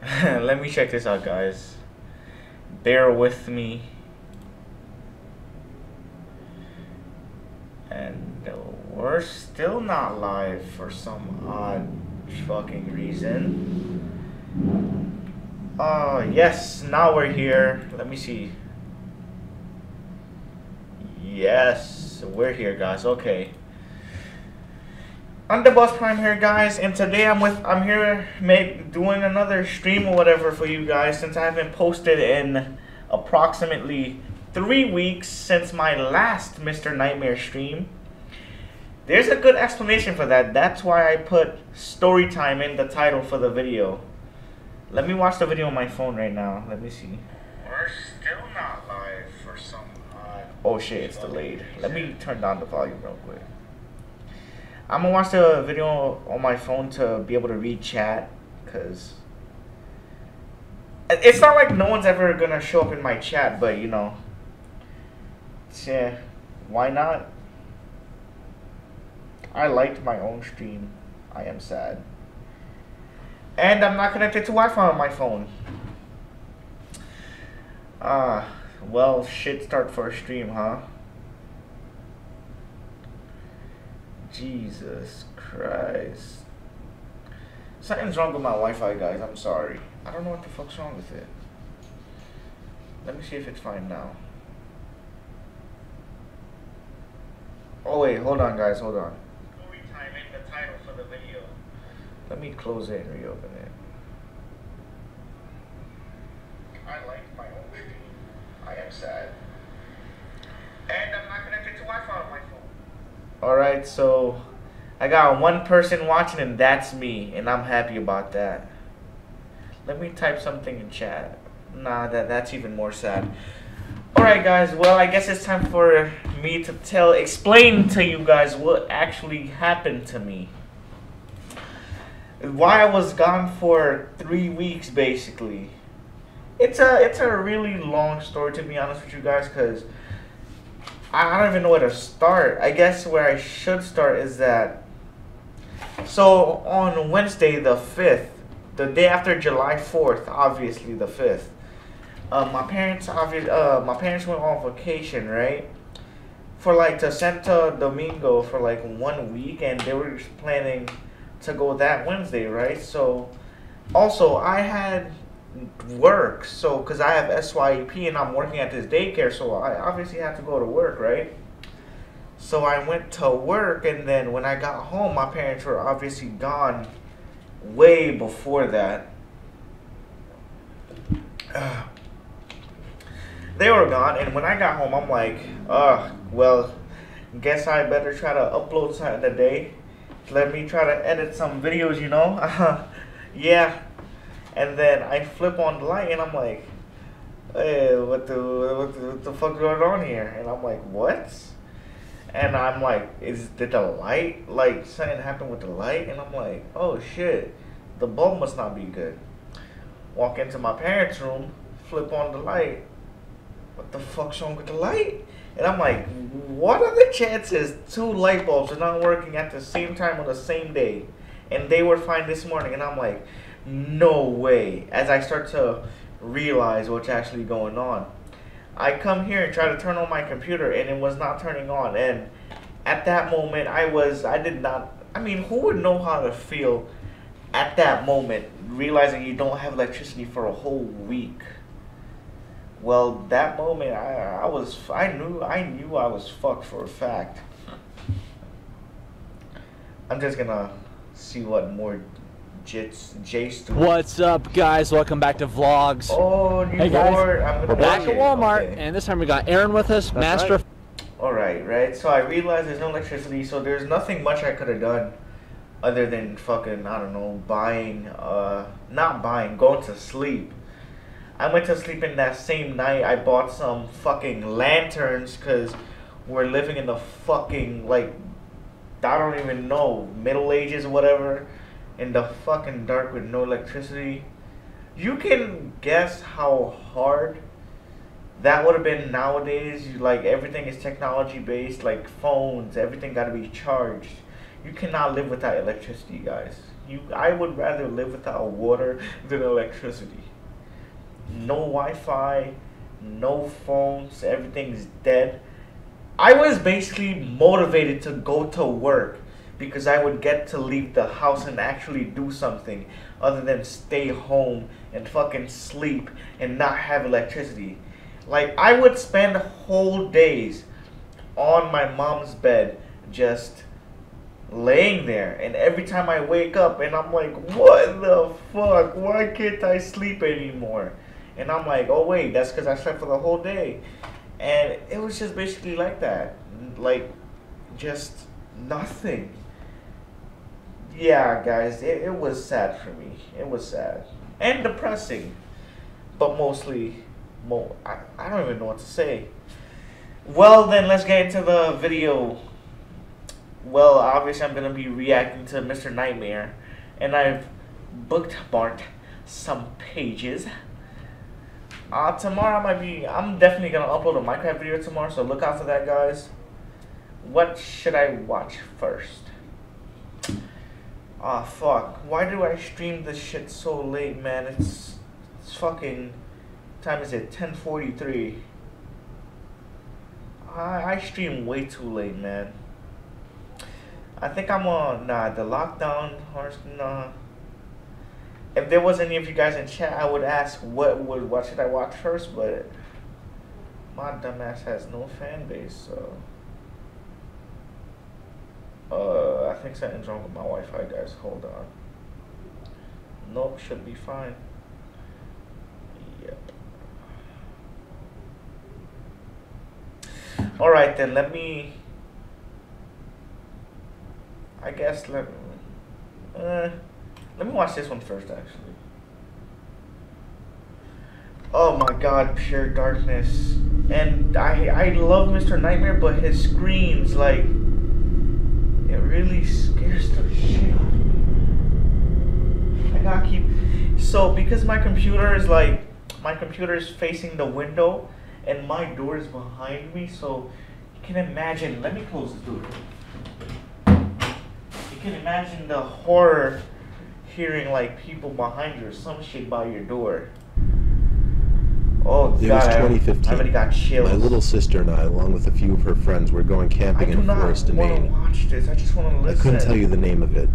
Let me check this out, guys. Bear with me. And we're still not live for some odd fucking reason. Yes, now we're here. Let me see. Yes, we're here, guys. Okay. Underboss Prime here, guys, and today I'm here doing another stream or whatever for you guys, since I haven't posted in approximately 3 weeks since my last Mr. NightMare stream. There's a good explanation for that. That's why I put story time in the title for the video. Let me watch the video on my phone right now. Let me see. We're still not live for some odd... Oh shit, it's delayed. Let me turn down the volume real quick. I'm gonna watch the video on my phone to be able to read chat, cause it's not like no one's ever gonna show up in my chat, but you know, yeah, why not? I liked my own stream. I am sad, and I'm not connected to Wi-Fi on my phone. Well, shit, start for a stream, huh? Jesus Christ. Something's wrong with my Wi-Fi, guys. I'm sorry. I don't know what the fuck's wrong with it. Let me see if it's fine now. Oh wait, hold on, guys. Hold on. Story time in the title for the video. Let me close it and reopen it. I like my own stream. I am sad. And I'm not connected to Wi-Fi on my phone. Alright, so I got one person watching, and that's me, and I'm happy about that. Let me type something in chat. Nah, that's even more sad. Alright guys, well, I guess it's time for me to explain to you guys what actually happened to me. Why I was gone for 3 weeks, basically. It's a really long story, to be honest with you guys, because I don't even know where to start. I guess where I should start is that, so on Wednesday the 5th, the day after July 4th, obviously the 5th, my parents went on vacation, right? For like to Santo Domingo for like 1 week, and they were just planning to go that Wednesday, right? So also I had work, so because I have SYEP and I'm working at this daycare, so I obviously have to go to work, right? So I went to work, and then when I got home, my parents were obviously gone way before that. They were gone, and when I got home, I'm like, well, guess I better try to upload something today. Let me try to edit some videos, you know? Yeah. And then I flip on the light, and I'm like, hey, what the fuck going on here? And I'm like, what? And I'm like, did the light, like, something happened with the light? And I'm like, oh shit, the bulb must not be good. Walk into my parents' room, flip on the light. What the fuck's wrong with the light? And I'm like, what are the chances 2 light bulbs are not working at the same time on the same day? And they were fine this morning, and I'm like, no way. As I start to realize what's actually going on, I come here and try to turn on my computer, and it was not turning on. And at that moment, I mean, who would know how to feel at that moment, realizing you don't have electricity for a whole week? Well, that moment, I knew I was fucked for a fact. I'm just gonna see what more Jace. What's up, guys? Welcome back to vlogs. Oh, new hey guys, board. we're back at Walmart, and this time we got Aaron with us, master. Alright, right. So I realized there's no electricity, so there's nothing much I could have done other than fucking, I don't know, going to sleep. I went to sleep, in that same night I bought some fucking lanterns, because we're living in the fucking, like, I don't even know, Middle Ages or whatever, in the fucking dark with no electricity. You can guess how hard that would have been nowadays. Like, everything is technology based, like phones, everything got to be charged. You cannot live without electricity, guys. I would rather live without water than electricity. No Wi-Fi, no phones, everything's dead. I was basically motivated to go to work because I would get to leave the house and actually do something other than stay home and fucking sleep and not have electricity. Like, I would spend whole days on my mom's bed just laying there, and every time I wake up and I'm like, what the fuck, why can't I sleep anymore? And I'm like, oh wait, that's because I slept for the whole day. And it was just basically like that, like just nothing. Yeah, guys, it was sad for me. It was sad and depressing, but mostly I don't even know what to say. Well, then let's get into the video. Well, obviously I'm going to be reacting to Mr. NightMare, and I've bookmarked some pages. Tomorrow I'm definitely going to upload a Minecraft video tomorrow, so look out for that, guys. What should I watch first? Ah, fuck. Why do I stream this shit so late, man? It's fucking, time is it? 10:43. I stream way too late, man. I think I'm on, the lockdown, or, nah. If there was any of you guys in chat, I would ask what should I watch first, but my dumbass has no fan base, so. I think something's wrong with my Wi-Fi, guys. Hold on. Nope, should be fine. Yep. Alright then, let me watch this one first, actually. Oh my god, Pure Darkness. And I love Mr. NightMare, but his screams, like, it really scares the shit out of me. I gotta keep, so because my computer is facing the window and my door is behind me, so you can imagine, let me close the door. You can imagine the horror hearing like people behind you or some shit by your door. Oh it god, was 2015. I already got chills. My little sister and I, along with a few of her friends, were going camping in Forest, Maine. I do not want to watch this. I just want to listen. I couldn't tell you the name of it.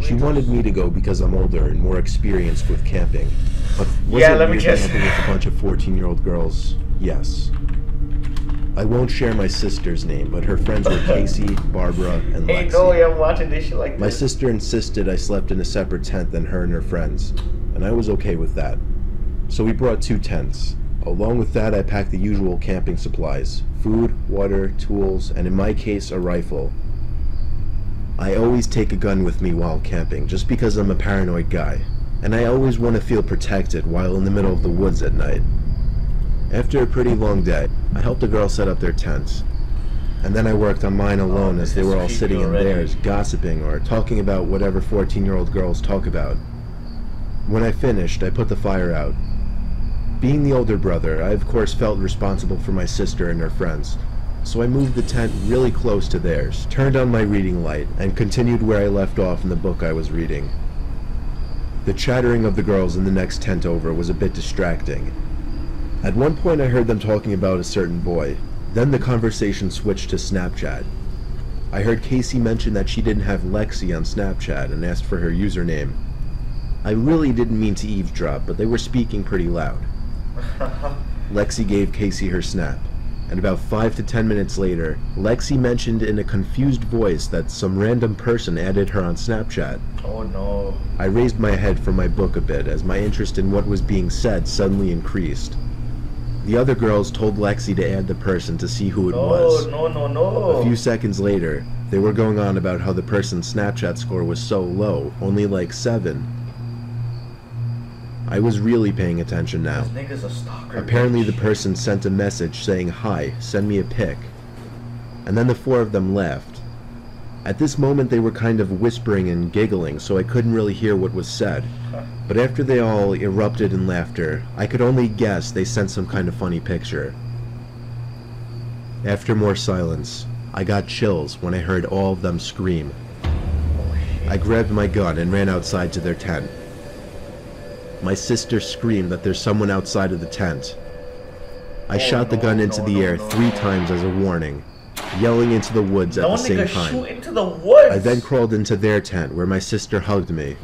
She wanted me to go because I'm older and more experienced with camping. But was it weird camping with a bunch of 14-year-old girls? Yes. I won't share my sister's name, but her friends were Casey, Barbara, and Lexi. Ain't no way I'm watching this shit like this. My sister insisted I slept in a separate tent than her and her friends, and I was okay with that. So we brought 2 tents. Along with that, I packed the usual camping supplies: food, water, tools, and in my case, a rifle. I always take a gun with me while camping, just because I'm a paranoid guy, and I always want to feel protected while in the middle of the woods at night. After a pretty long day, I helped the girls set up their tents, and then I worked on mine alone as they were all sitting in theirs, gossiping or talking about whatever 14-year-old girls talk about. When I finished, I put the fire out. Being the older brother, I of course felt responsible for my sister and her friends, so I moved the tent really close to theirs, turned on my reading light, and continued where I left off in the book I was reading. The chattering of the girls in the next tent over was a bit distracting. At one point I heard them talking about a certain boy, then the conversation switched to Snapchat. I heard Casey mention that she didn't have Lexi on Snapchat and asked for her username. I really didn't mean to eavesdrop, but they were speaking pretty loud. Lexi gave Casey her snap, and about 5 to 10 minutes later, Lexi mentioned in a confused voice that some random person added her on Snapchat. Oh no. I raised my head from my book a bit as my interest in what was being said suddenly increased. The other girls told Lexi to add the person to see who it was. No. A few seconds later, they were going on about how the person's Snapchat score was so low, only like 7. I was really paying attention now. This nigga's a stalker. Apparently the person sent a message saying, "Hi, send me a pic." And then the 4 of them left. At this moment they were kind of whispering and giggling, so I couldn't really hear what was said. But after they all erupted in laughter, I could only guess they sent some kind of funny picture. After more silence, I got chills when I heard all of them scream. I grabbed my gun and ran outside to their tent. My sister screamed that there's someone outside of the tent. I shot the gun into the air 3 times as a warning, yelling into the woods at the same time. Shoot into the woods. I then crawled into their tent where my sister hugged me.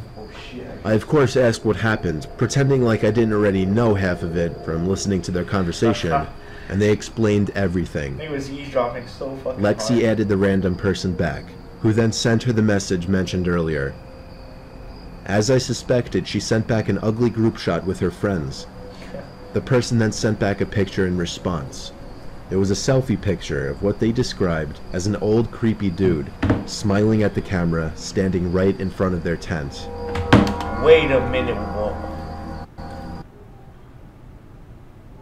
I of course asked what happened, pretending like I didn't already know half of it from listening to their conversation, and they explained everything. He was eavesdropping so fucking Lexi hard. added the random person back, who then sent her the message mentioned earlier. As I suspected, she sent back an ugly group shot with her friends. The person then sent back a picture in response. It was a selfie picture of what they described as an old creepy dude, smiling at the camera, standing right in front of their tent. Wait a minute, what?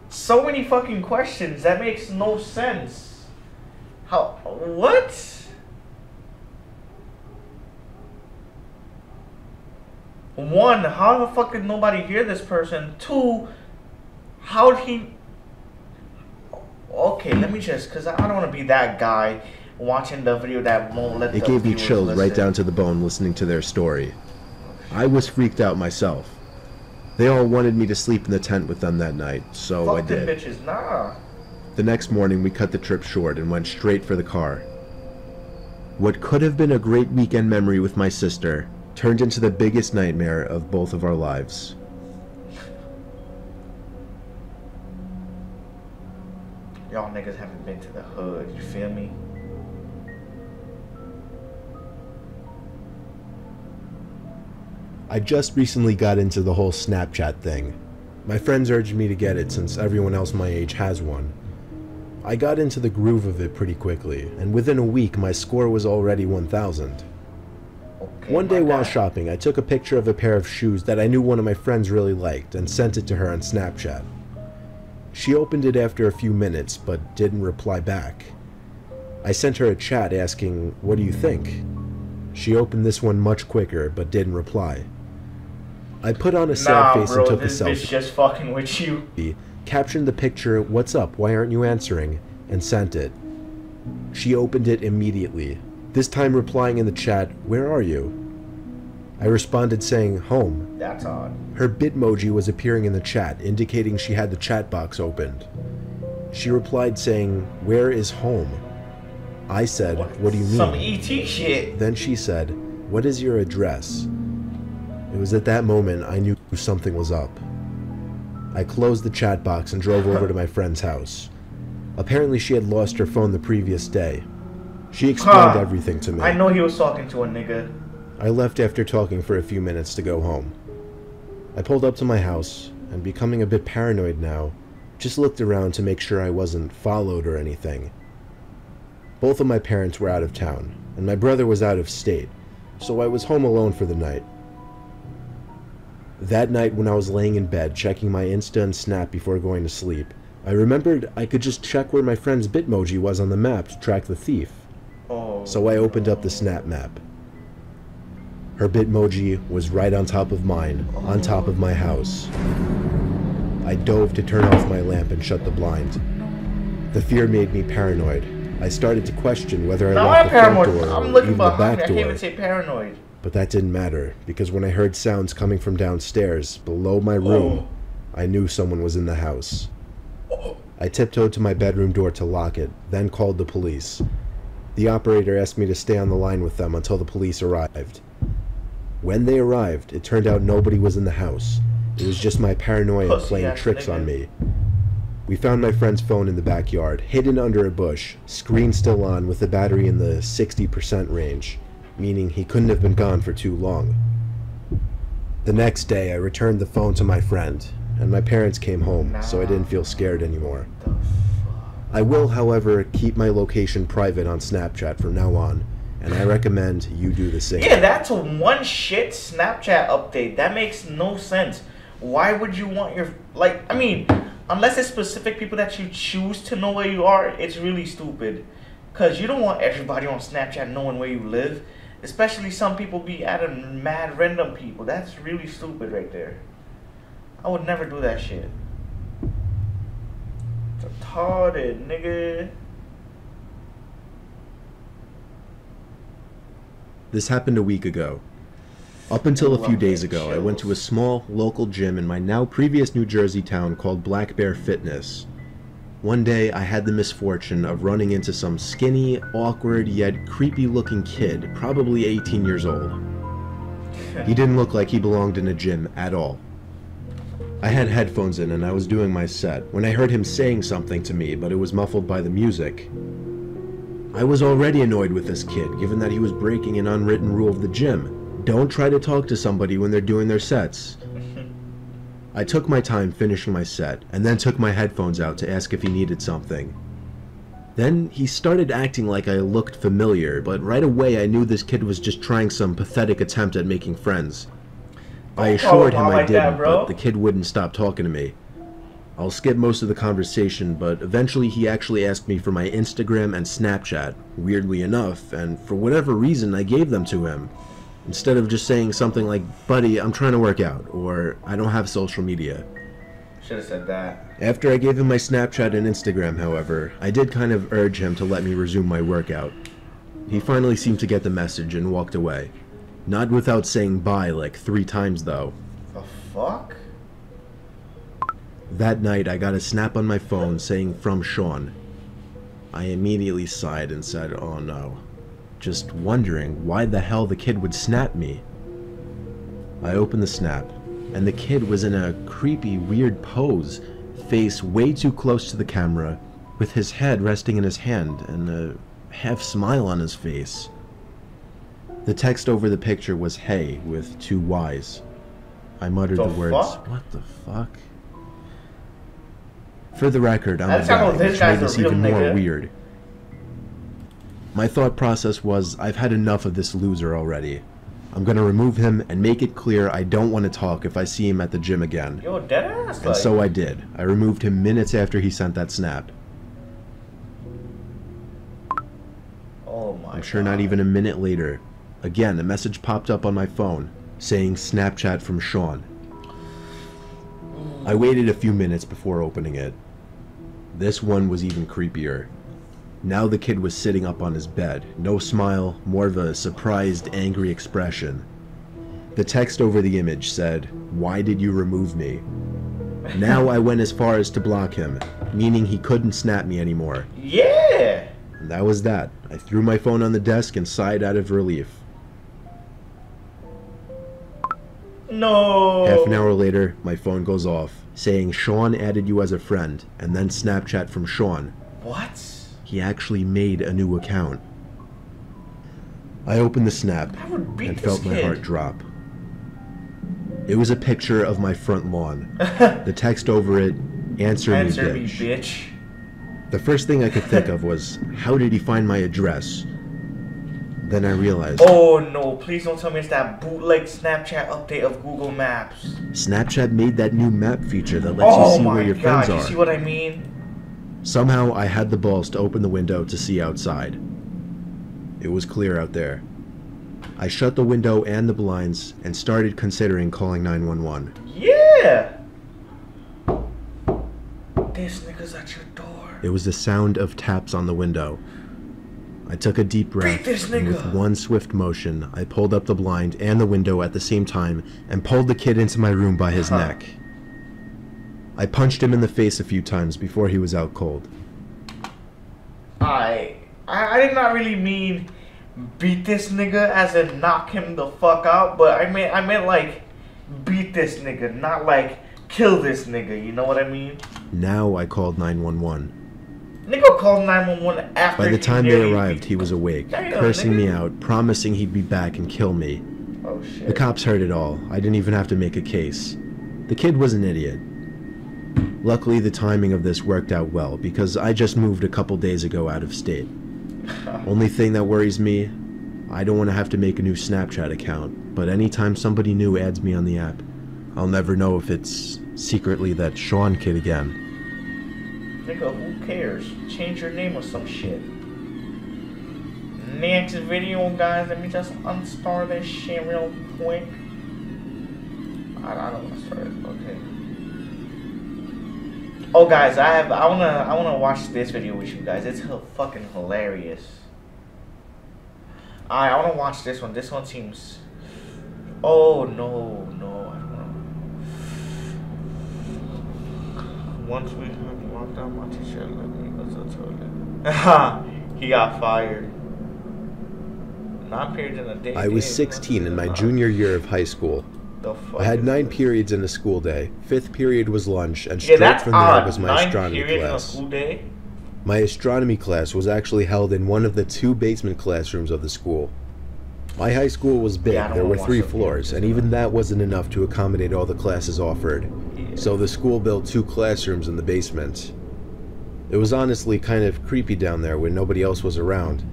So many fucking questions, that makes no sense. How, what? One, how the fuck did nobody hear this person? Two, how did he... Okay, let me just, because I don't want to be that guy watching the video that won't let the It gave me viewers chills listen. right down to the bone listening to their story. I was freaked out myself. They all wanted me to sleep in the tent with them that night, so Fuck I them did. bitches, nah. The next morning we cut the trip short and went straight for the car. What could have been a great weekend memory with my sister turned into the biggest nightmare of both of our lives. Y'all niggas haven't been to the hood, you feel me? I just recently got into the whole Snapchat thing. My friends urged me to get it since everyone else my age has one. I got into the groove of it pretty quickly, and within a week my score was already 1,000. Okay, One day my while guy. shopping, I took a picture of a pair of shoes that I knew one of my friends really liked and sent it to her on Snapchat. She opened it after a few minutes, but didn't reply back. I sent her a chat asking, "What do you think?" She opened this one much quicker, but didn't reply. I put on a sad Nah, face bro, and took a this bitch selfie, just fucking with you. captioned the picture, "What's up, why aren't you answering?" and sent it. She opened it immediately, this time replying in the chat, "Where are you?" I responded saying, "Home." That's odd. Her Bitmoji was appearing in the chat, indicating she had the chat box opened. She replied saying, "Where is home?" I said, "What do you mean?" Some ET shit. Then she said, "What is your address?" It was at that moment I knew something was up. I closed the chat box and drove over to my friend's house. Apparently she had lost her phone the previous day. She explained everything to me. I know he was talking to a nigga. I left after talking for a few minutes to go home. I pulled up to my house, and becoming a bit paranoid now, just looked around to make sure I wasn't followed or anything. Both of my parents were out of town, and my brother was out of state, so I was home alone for the night. That night when I was laying in bed checking my Insta and Snap before going to sleep, I remembered I could just check where my friend's Bitmoji was on the map to track the thief. So I opened up the Snap map. Her Bitmoji was right on top of mine, on top of my house. I dove to turn off my lamp and shut the blind. The fear made me paranoid. I started to question whether I Now locked I'm the front paranoid. door I'm or looking even the behind me. I back can't even door. say paranoid. But that didn't matter, because when I heard sounds coming from downstairs, below my room, I knew someone was in the house. I tiptoed to my bedroom door to lock it, then called the police. The operator asked me to stay on the line with them until the police arrived. When they arrived, it turned out nobody was in the house. It was just my paranoia playing tricks on me. We found my friend's phone in the backyard, hidden under a bush, screen still on with the battery in the 60% range, meaning he couldn't have been gone for too long. The next day, I returned the phone to my friend, and my parents came home, so I didn't feel scared anymore. I will, however, keep my location private on Snapchat from now on, and I recommend you do the same. Yeah, that's a one shit Snapchat update. That makes no sense. Why would you want your... Like, I mean, unless it's specific people that you choose to know where you are, it's really stupid. Because you don't want everybody on Snapchat knowing where you live. Especially some people be adding mad random people. That's really stupid right there. I would never do that shit. Retarded, nigga. This happened a week ago. Up until a few days ago, I went to a small, local gym in my now previous New Jersey town called Black Bear Fitness. One day, I had the misfortune of running into some skinny, awkward, yet creepy-looking kid, probably 18 years old. He didn't look like he belonged in a gym at all. I had headphones in and I was doing my set when I heard him saying something to me, but it was muffled by the music. I was already annoyed with this kid, given that he was breaking an unwritten rule of the gym. Don't try to talk to somebody when they're doing their sets. I took my time finishing my set, and then took my headphones out to ask if he needed something. Then he started acting like I looked familiar, but right away I knew this kid was just trying some pathetic attempt at making friends. I assured him I didn't, but the kid wouldn't stop talking to me. I'll skip most of the conversation, but eventually he actually asked me for my Instagram and Snapchat, weirdly enough, and for whatever reason I gave them to him. Instead of just saying something like, buddy, I'm trying to work out, or I don't have social media. Should have said that. After I gave him my Snapchat and Instagram, however, I did kind of urge him to let me resume my workout. He finally seemed to get the message and walked away. Not without saying bye like 3 times though. The fuck? That night I got a snap on my phone saying from Sean. I immediately sighed and said, oh no. Just wondering why the hell the kid would snap me. I opened the snap, and the kid was in a creepy, weird pose, face way too close to the camera, with his head resting in his hand and a half smile on his face. The text over the picture was hey with 2 Y's. I muttered the words, what the fuck? For the record, I'm a guy, which made this even more weird. My thought process was, I've had enough of this loser already. I'm gonna remove him and make it clear I don't want to talk if I see him at the gym again. Yo, deadass. And so I did. I removed him minutes after he sent that snap. Oh my I'm sure not even a minute later, again a message popped up on my phone, saying Snapchat from Sean. I waited a few minutes before opening it. This one was even creepier. Now the kid was sitting up on his bed, no smile, more of a surprised, angry expression. The text over the image said, why did you remove me? Now I went as far as to block him, meaning he couldn't snap me anymore. Yeah! And that was that. I threw my phone on the desk and sighed out of relief. No! Half an hour later, my phone goes off, saying Sean added you as a friend, and then Snapchat from Sean. What? He actually made a new account. I opened the snap and felt my heart drop. It was a picture of my front lawn. The text over it, answer me, bitch. The first thing I could think of was, how did he find my address? Then I realized... oh no, please don't tell me it's that bootleg Snapchat update of Google Maps. Snapchat made that new map feature that lets you see where your friends are. You see what I mean? Somehow I had the balls to open the window to see outside. It was clear out there. I shut the window and the blinds and started considering calling 911. Yeah! This nigga's at your door. It was the sound of taps on the window. I took a deep breath, and with one swift motion, I pulled up the blind and the window at the same time and pulled the kid into my room by his neck. I punched him in the face a few times before he was out cold. I did not really mean beat this nigga as in knock him the fuck out, but I meant like beat this nigga, not like kill this nigga, you know what I mean? Now I called 911. Nigga called 911 after By the time they arrived, he was beat. awake, cursing me out, promising he'd be back and kill me. Oh shit. The cops heard it all. I didn't even have to make a case. The kid was an idiot. Luckily, the timing of this worked out well, because I just moved a couple days ago out of state. Only thing that worries me, I don't want to have to make a new Snapchat account, but anytime somebody new adds me on the app, I'll never know if it's secretly that Sean kid again. Nigga, who cares? Change your name or some shit. Next video, guys, let me just unstar this shit real quick. I don't want to start it, okay. Oh guys, I wanna watch this video with you guys. It's fucking hilarious. I wanna watch this one. This one seems Oh no, no, I don't know. Once we walked out, my teacher let me go to the toilet. He got fired. 9 periods in a day. I was 16 in my junior year of high school. I had 9 periods in a school day. 5th period was lunch, and straight from there was my astronomy class. My astronomy class was actually held in one of the 2 basement classrooms of the school. My high school was big, there were 3 floors, and even that wasn't enough to accommodate all the classes offered. So the school built 2 classrooms in the basement. It was honestly kind of creepy down there when nobody else was around.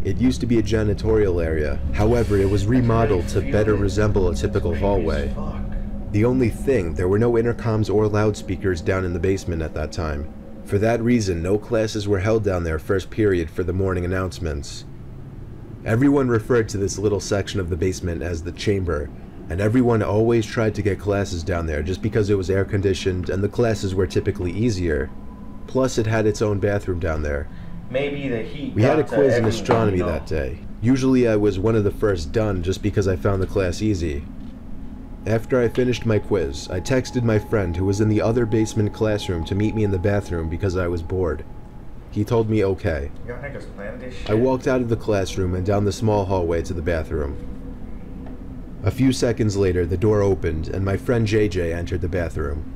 It used to be a janitorial area, however it was remodeled to better resemble a typical hallway. The only thing, there were no intercoms or loudspeakers down in the basement at that time. For that reason, no classes were held down there first period for the morning announcements. Everyone referred to this little section of the basement as the chamber, and everyone always tried to get classes down there just because it was air conditioned and the classes were typically easier. Plus it had its own bathroom down there. Maybe the heat. We had a quiz in astronomy that day. Usually I was one of the first done just because I found the class easy. After I finished my quiz, I texted my friend who was in the other basement classroom to meet me in the bathroom because I was bored. He told me okay. I walked out of the classroom and down the small hallway to the bathroom. A few seconds later, the door opened and my friend JJ entered the bathroom.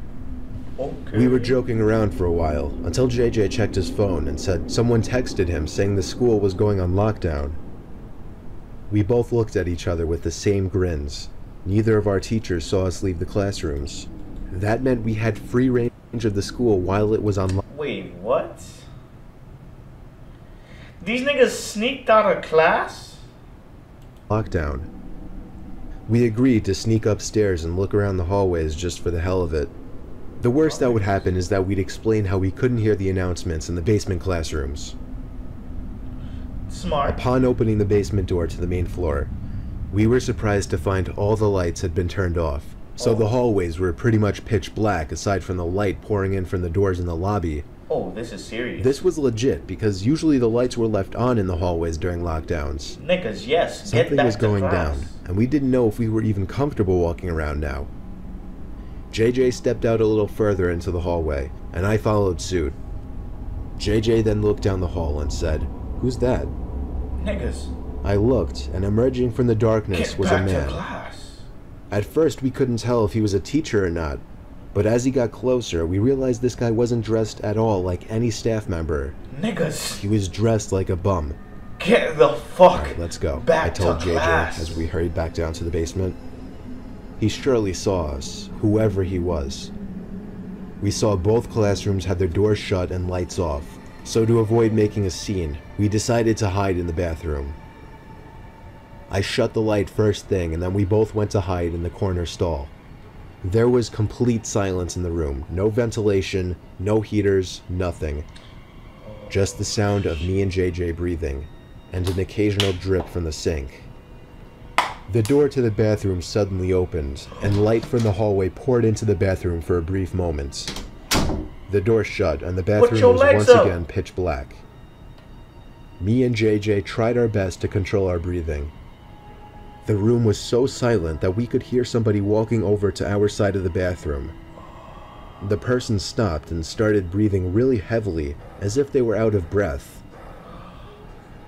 Okay. We were joking around for a while, until JJ checked his phone and said someone texted him saying the school was going on lockdown. We both looked at each other with the same grins. Neither of our teachers saw us leave the classrooms. That meant we had free range of the school while it was on lockdown. Wait, what? These niggas sneaked out of class? Lockdown. We agreed to sneak upstairs and look around the hallways just for the hell of it. The worst that would happen is that we'd explain how we couldn't hear the announcements in the basement classrooms. Smart. Upon opening the basement door to the main floor, we were surprised to find all the lights had been turned off, so the hallways were pretty much pitch black aside from the light pouring in from the doors in the lobby. Oh, this is serious. This was legit because usually the lights were left on in the hallways during lockdowns. Niggas, yes. Something was going down, and we didn't know if we were even comfortable walking around now. JJ stepped out a little further into the hallway, and I followed suit. JJ then looked down the hall and said, "Who's that?" Niggas. I looked, and emerging from the darkness was a man. To class. At first we couldn't tell if he was a teacher or not, but as he got closer, we realized this guy wasn't dressed at all like any staff member. Niggas. He was dressed like a bum. Get the fuck Alright, let's go, back I told to JJ class. as we hurried back down to the basement. He surely saw us, whoever he was. We saw both classrooms had their doors shut and lights off, so to avoid making a scene, we decided to hide in the bathroom. I shut the light first thing and then we both went to hide in the corner stall. There was complete silence in the room, no ventilation, no heaters, nothing. Just the sound of me and JJ breathing, and an occasional drip from the sink. The door to the bathroom suddenly opened, and light from the hallway poured into the bathroom for a brief moment. The door shut, and the bathroom was once again pitch black. Me and JJ tried our best to control our breathing. The room was so silent that we could hear somebody walking over to our side of the bathroom. The person stopped and started breathing really heavily, as if they were out of breath.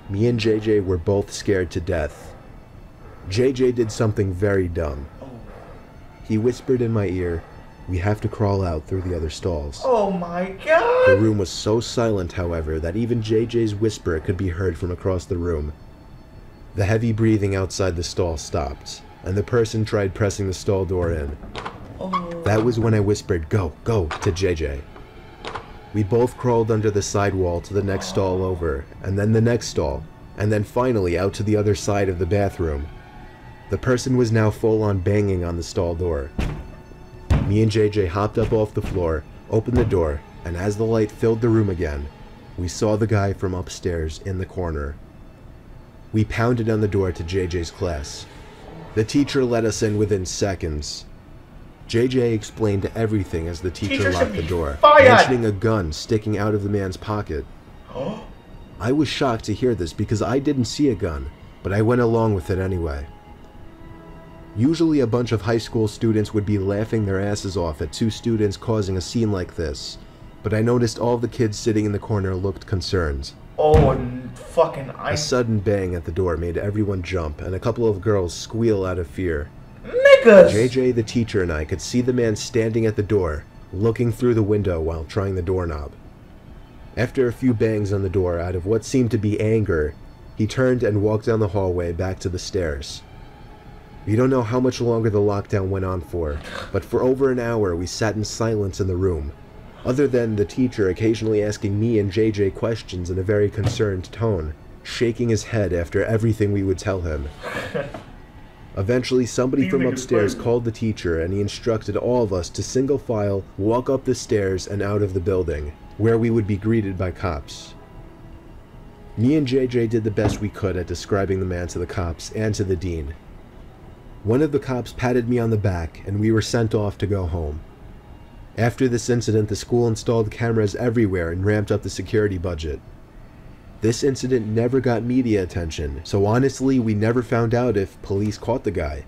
Me and JJ were both scared to death. JJ did something very dumb. He whispered in my ear, "We have to crawl out through the other stalls." Oh my god! The room was so silent, however, that even JJ's whisper could be heard from across the room. The heavy breathing outside the stall stopped, and the person tried pressing the stall door in. That was when I whispered, "Go, go," to JJ. We both crawled under the sidewall to the next stall over, and then the next stall, and then finally out to the other side of the bathroom. The person was now full on banging on the stall door. Me and JJ hopped up off the floor, opened the door, and as the light filled the room again, we saw the guy from upstairs in the corner. We pounded on the door to JJ's class. The teacher let us in within seconds. JJ explained everything as the teacher locked the door, mentioning a gun sticking out of the man's pocket. I was shocked to hear this because I didn't see a gun, but I went along with it anyway. Usually a bunch of high school students would be laughing their asses off at two students causing a scene like this, but I noticed all the kids sitting in the corner looked concerned. Oh, fucking A sudden bang at the door made everyone jump, and a couple of girls squeal out of fear. Niggas! JJ, the teacher, and I could see the man standing at the door, looking through the window while trying the doorknob. After a few bangs on the door out of what seemed to be anger, he turned and walked down the hallway back to the stairs. We don't know how much longer the lockdown went on for, but for over an hour we sat in silence in the room, other than the teacher occasionally asking me and JJ questions in a very concerned tone, shaking his head after everything we would tell him. Eventually, somebody from upstairs called the teacher and he instructed all of us to single file walk up the stairs and out of the building, where we would be greeted by cops. Me and JJ did the best we could at describing the man to the cops and to the dean. One of the cops patted me on the back and we were sent off to go home. After this incident, the school installed cameras everywhere and ramped up the security budget. This incident never got media attention, so honestly we never found out if police caught the guy.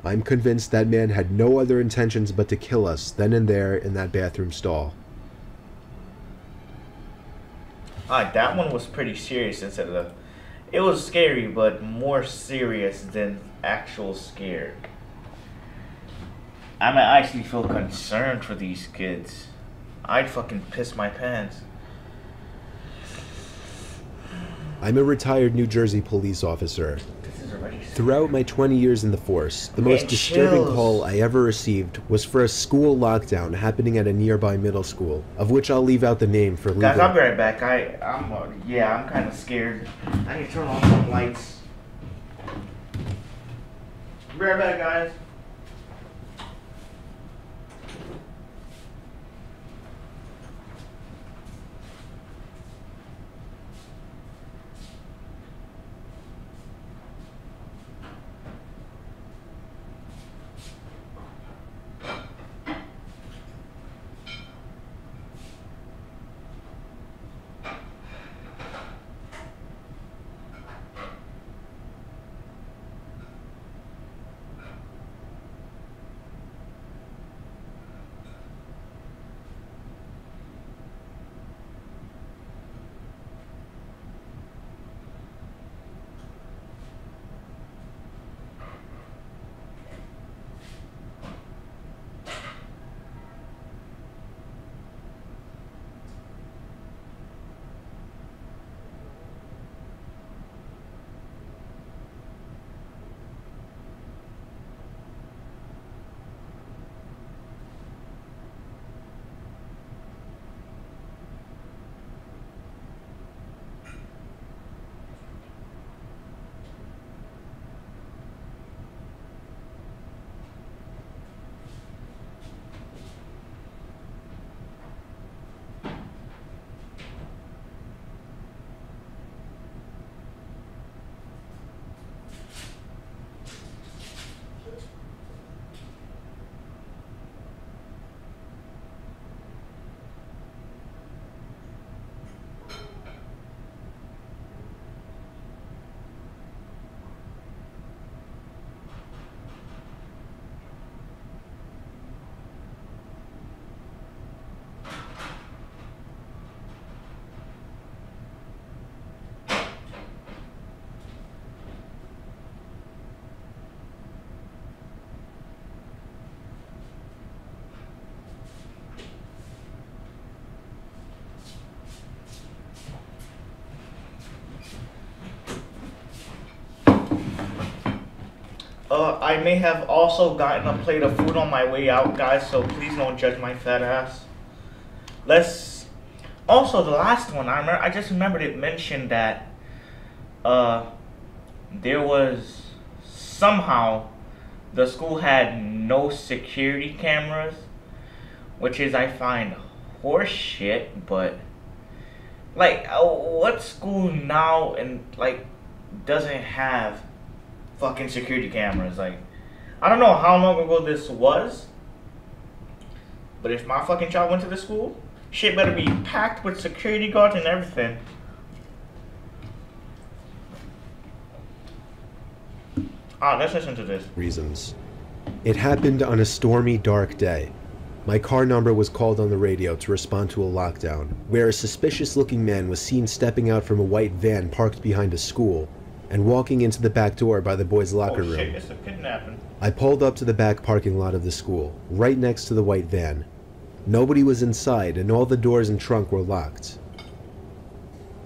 I'm convinced that man had no other intentions but to kill us then and there in that bathroom stall. Alright, that one was pretty serious instead of... It was scary, but more serious than actual scared. I mean, I actually feel concerned for these kids. I'd fucking piss my pants. I'm a retired New Jersey police officer. Throughout my 20 years in the force, the most disturbing call I ever received was for a school lockdown happening at a nearby middle school, of which I'll leave out the name for legal. Guys, I'll be right back. I'm kind of scared. I need to turn on some lights. Be right back, guys. I may have also gotten a plate of food on my way out, guys, so please don't judge my fat ass. Also, the last one, I just remembered it mentioned that there was somehow the school had no security cameras, which is, I find, horse shit. But like, what school now and like doesn't have fucking security cameras? Like, I don't know how long ago this was, but if my fucking child went to the school, shit better be packed with security guards and everything. Let's listen to this. Reasons. It happened on a stormy, dark day. My car number was called on the radio to respond to a lockdown, where a suspicious-looking man was seen stepping out from a white van parked behind a school and walking into the back door by the boys' locker room. Shit, it's a kidnapping. I pulled up to the back parking lot of the school, right next to the white van. Nobody was inside, and all the doors and trunk were locked.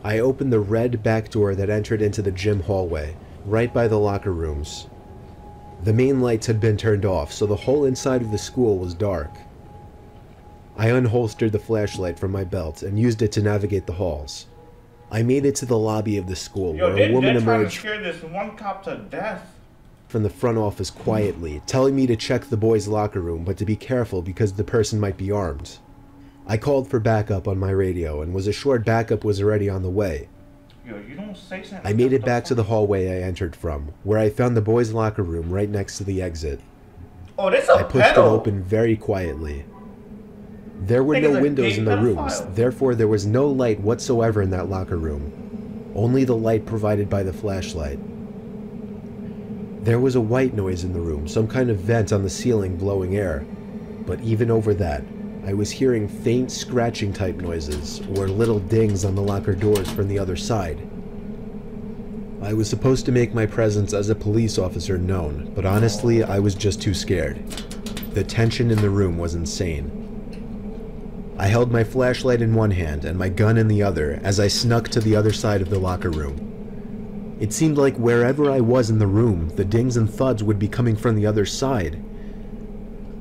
I opened the red back door that entered into the gym hallway, right by the locker rooms. The main lights had been turned off, so the whole inside of the school was dark. I unholstered the flashlight from my belt and used it to navigate the halls. I made it to the lobby of the school, where a woman emerged scare this one cop to death from the front office quietly, telling me to check the boys' locker room, but to be careful because the person might be armed. I called for backup on my radio and was assured backup was already on the way. Yo, you don't say something. I made it back to the hallway I entered from, where I found the boys' locker room right next to the exit. Oh, this a I pushed it open very quietly. There were no windows in the rooms, therefore there was no light whatsoever in that locker room. Only the light provided by the flashlight. There was a white noise in the room, some kind of vent on the ceiling blowing air. But even over that, I was hearing faint scratching type noises, or little dings on the locker doors from the other side. I was supposed to make my presence as a police officer known, but honestly, I was just too scared. The tension in the room was insane. I held my flashlight in one hand and my gun in the other as I snuck to the other side of the locker room. It seemed like wherever I was in the room, the dings and thuds would be coming from the other side.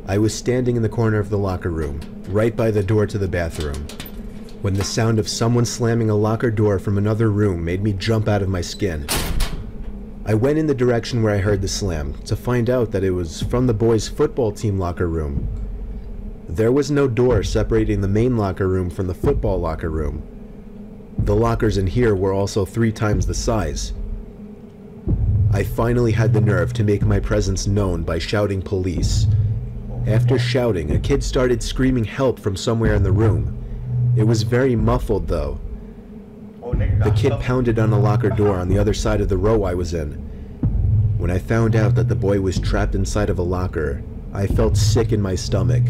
I was standing in the corner of the locker room, right by the door to the bathroom, when the sound of someone slamming a locker door from another room made me jump out of my skin. I went in the direction where I heard the slam, to find out that it was from the boys' football team locker room. There was no door separating the main locker room from the football locker room. The lockers in here were also 3 times the size. I finally had the nerve to make my presence known by shouting police. After shouting, a kid started screaming help from somewhere in the room. It was very muffled though. The kid pounded on a locker door on the other side of the row I was in. When I found out that the boy was trapped inside of a locker, I felt sick in my stomach.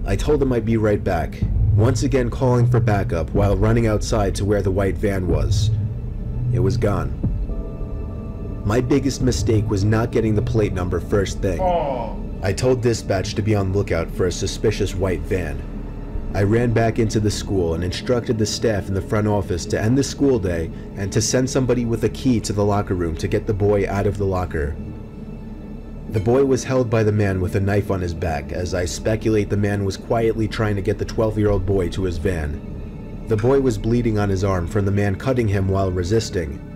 I told him I'd be right back, once again calling for backup while running outside to where the white van was. It was gone. My biggest mistake was not getting the plate number first thing. I told dispatch to be on lookout for a suspicious white van. I ran back into the school and instructed the staff in the front office to end the school day and to send somebody with a key to the locker room to get the boy out of the locker. The boy was held by the man with a knife on his back, as I speculate the man was quietly trying to get the 12-year-old boy to his van. The boy was bleeding on his arm from the man cutting him while resisting.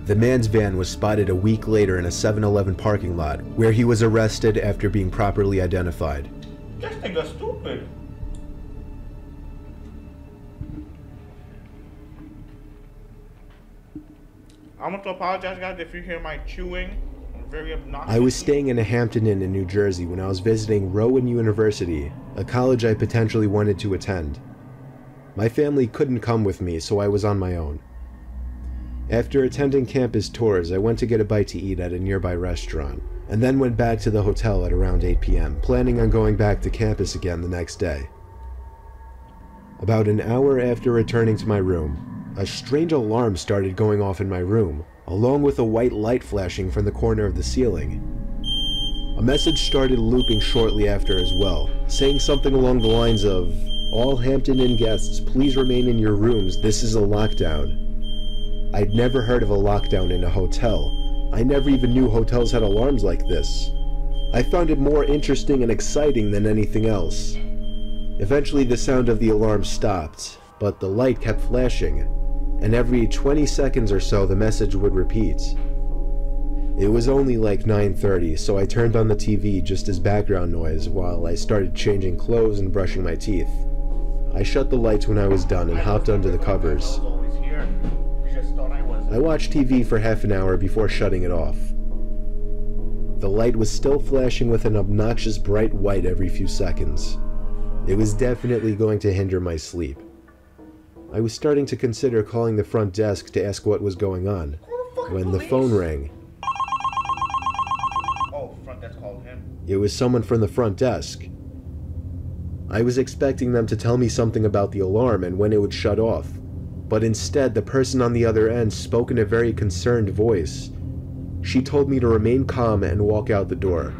The man's van was spotted a week later in a 7-Eleven parking lot, where he was arrested after being properly identified. This thing is stupid. I want to apologize, guys, if you hear my chewing. Very obnoxious. I was staying in a Hampton Inn in New Jersey when I was visiting Rowan University, a college I potentially wanted to attend. My family couldn't come with me, so I was on my own. After attending campus tours, I went to get a bite to eat at a nearby restaurant, and then went back to the hotel at around 8 p.m., planning on going back to campus again the next day. About an hour after returning to my room, a strange alarm started going off in my room, along with a white light flashing from the corner of the ceiling. A message started looping shortly after as well, saying something along the lines of, "All Hampton Inn guests, please remain in your rooms, this is a lockdown." I'd never heard of a lockdown in a hotel. I never even knew hotels had alarms like this. I found it more interesting and exciting than anything else. Eventually the sound of the alarm stopped, but the light kept flashing, and every 20 seconds or so the message would repeat. It was only like 9:30, so I turned on the TV just as background noise while I started changing clothes and brushing my teeth. I shut the lights when I was done and hopped under the covers. I watched TV for half an hour before shutting it off. The light was still flashing with an obnoxious bright white every few seconds. It was definitely going to hinder my sleep. I was starting to consider calling the front desk to ask what was going on, when the phone rang. It was someone from the front desk. I was expecting them to tell me something about the alarm and when it would shut off, but instead the person on the other end spoke in a very concerned voice. She told me to remain calm and walk out the door.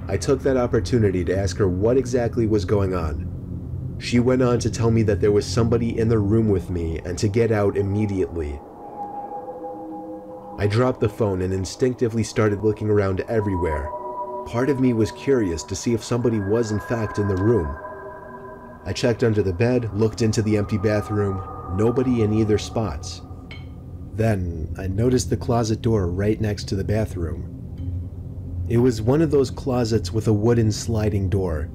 I took that opportunity to ask her what exactly was going on. She went on to tell me that there was somebody in the room with me and to get out immediately. I dropped the phone and instinctively started looking around everywhere. Part of me was curious to see if somebody was in fact in the room. I checked under the bed, looked into the empty bathroom, nobody in either spots. Then I noticed the closet door right next to the bathroom. It was one of those closets with a wooden sliding door.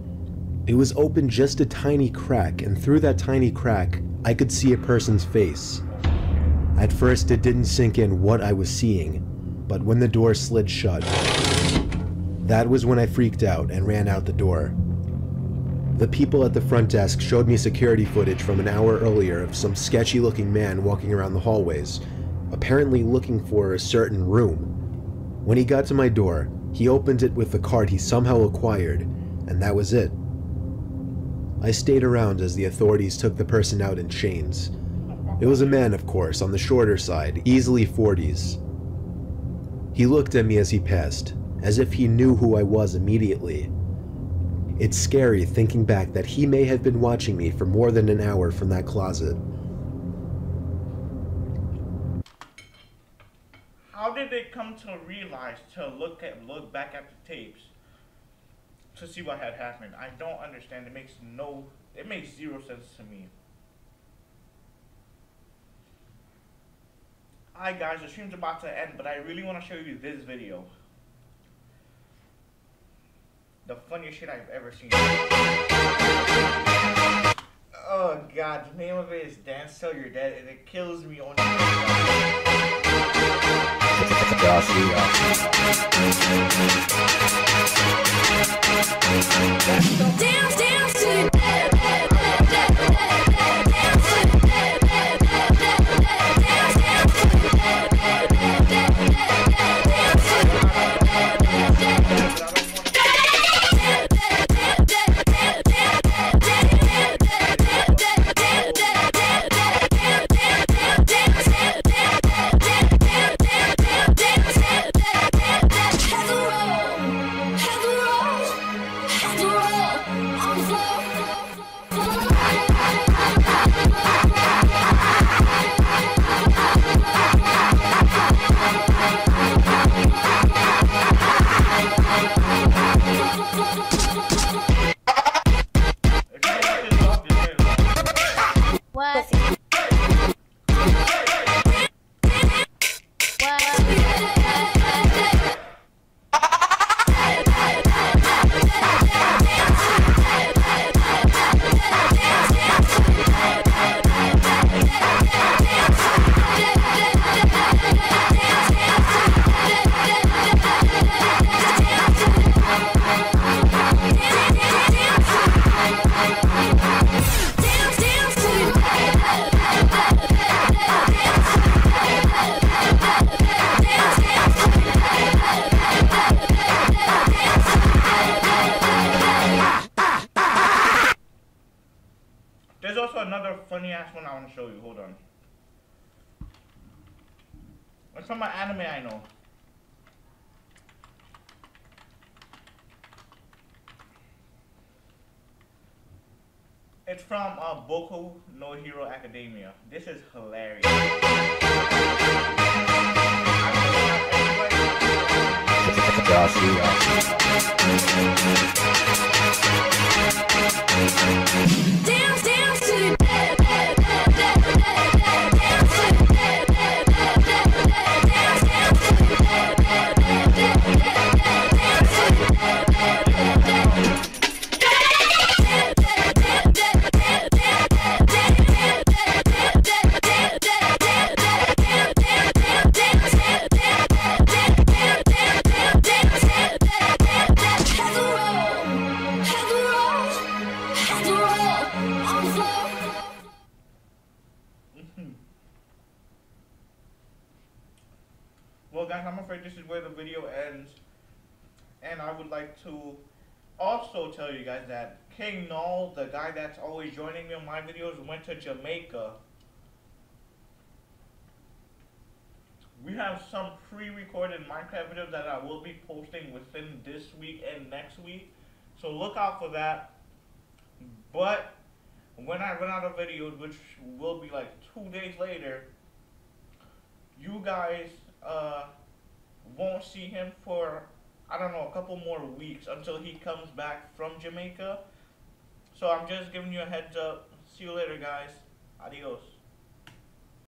It was open just a tiny crack, and through that tiny crack, I could see a person's face. At first, it didn't sink in what I was seeing, but when the door slid shut, that was when I freaked out and ran out the door. The people at the front desk showed me security footage from an hour earlier of some sketchy-looking man walking around the hallways, apparently looking for a certain room. When he got to my door, he opened it with the card he somehow acquired, and that was it. I stayed around as the authorities took the person out in chains. It was a man, of course, on the shorter side, easily 40s. He looked at me as he passed, as if he knew who I was immediately. It's scary thinking back that he may have been watching me for more than an hour from that closet. How did they come to realize to look back at the tapes to see what had happened? I don't understand. It makes zero sense to me. Alright guys, the stream's about to end, but I really want to show you this video. The funniest shit I've ever seen. Oh god, the name of it is Dance Till You're Dead, and it kills me on Dance, dance to your dead. There's also another funny ass one I want to show you. Hold on. It's from an anime I know. It's from Boku no Hero Academia. This is hilarious. Dance, dance to your dead. Well guys, I'm afraid this is where the video ends. And I would like to also tell you guys that King Null, the guy that's always joining me on my videos, went to Jamaica. We have some pre-recorded Minecraft videos that I will be posting within this week and next week. So look out for that. But when I run out of videos, which will be like 2 days later, you guys won't see him for, I don't know, a couple more weeks until he comes back from Jamaica. So I'm just giving you a heads up. See you later, guys. Adios.